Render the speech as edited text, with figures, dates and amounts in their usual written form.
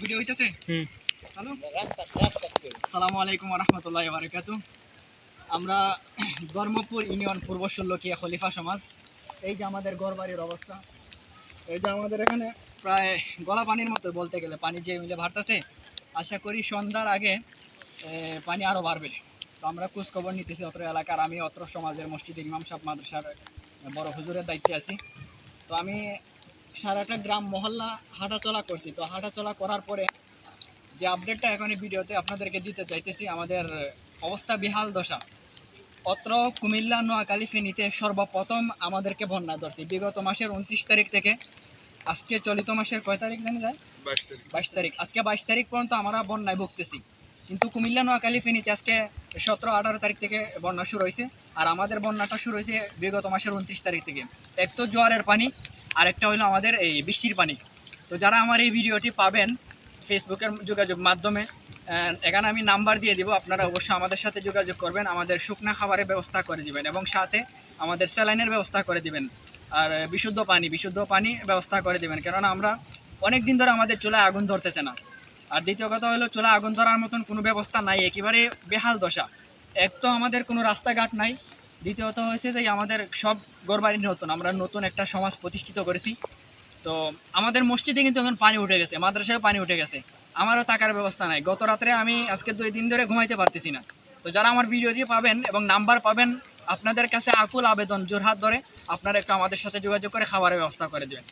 Video হইতেছে। আসসালামু আলাইকুম ওয়া রাহমাতুল্লাহি ওয়া বারাকাতুহু। আমরা ধর্মপুর ইউনিয়ন পূর্ব ষোল্লকিয়া খলিফা সমাজ। এই যে আমাদের ঘরবাড়ির অবস্থা, এই যে আমাদের এখানে প্রায় গলা পানির মতো বলতে গেলে, পানি যে মিলে বাড়তেছে। আশা করি সন্ধ্যার আগে পানি আরও বাড়বে। তো আমরা খোঁজ খবর নিতেছি অত্র এলাকার। আমি অত্র সমাজের মসজিদের ইমাম সাহেব মাদ্রাসার বড় হুজুরের দায়িত্বে আছি। তো আমি সারাটা গ্রাম মহল্লা হাঁটাচলা করছি। তো হাঁটাচলা করার পরে যে আপডেটটা এখন এই ভিডিওতে আপনাদেরকে দিতে চাইতেছি, আমাদের অবস্থা বেহাল দশা। অত্র কুমিল্লা নোয়াখালী ফেনীতে সর্বপ্রথম আমাদেরকে বন্যা ধরছে বিগত মাসের 29 তারিখ থেকে আজকে চলিত মাসের কয় তারিখ জানি যায়, 22 তারিখ। আজকে 22 তারিখ পর্যন্ত আমরা বন্যায় ভুগতেছি। কিন্তু কুমিল্লা নোয়াখালী ফেনীতে আজকে 17-18 তারিখ থেকে বন্যা শুরু হয়েছে। আর আমাদের বন্যাটা শুরু হয়েছে বিগত মাসের 29 তারিখ থেকে। এক তো জোয়ারের পানি, আরেকটা হলো আমাদের এই বৃষ্টির পানি। তো যারা আমার এই ভিডিওটি পাবেন ফেসবুকের যোগাযোগ মাধ্যমে, এখানে আমি নাম্বার দিয়ে দিব, আপনারা অবশ্যই আমাদের সাথে যোগাযোগ করবেন। আমাদের শুকনা খাবারের ব্যবস্থা করে দিবেন এবং সাথে আমাদের স্যালাইনের ব্যবস্থা করে দিবেন। আর বিশুদ্ধ পানি ব্যবস্থা করে দিবেন, কেননা আমরা অনেক দিন ধরে আমাদের চুলায় আগুন ধরতেছে না। আর দ্বিতীয় কথা হলো, চুলায় আগুন ধরার মতন কোনো ব্যবস্থা নাই, একেবারে বেহাল দশা। এক তো আমাদের কোনো রাস্তাঘাট নাই, দ্বিতীয়ত হয়েছে যে আমাদের সব ঘরবাড়ি নতুন, আমরা নতুন একটা সমাজ প্রতিষ্ঠিত করেছি। তো আমাদের মসজিদে কিন্তু এখন পানি উঠে গেছে, মাদ্রাসায় পানি উঠে গেছে। আমারও থাকার ব্যবস্থা নাই। গত রাত্রে আমি আজকে 2 দিন ধরে ঘুমাইতে পারতেছি না। তো যারা আমার ভিডিও দিয়ে পাবেন এবং নাম্বার পাবেন, আপনাদের কাছে আকুল আবেদন, জোরহাত ধরে আপনারা একটু আমাদের সাথে যোগাযোগ করে খাবারের ব্যবস্থা করে দেবেন।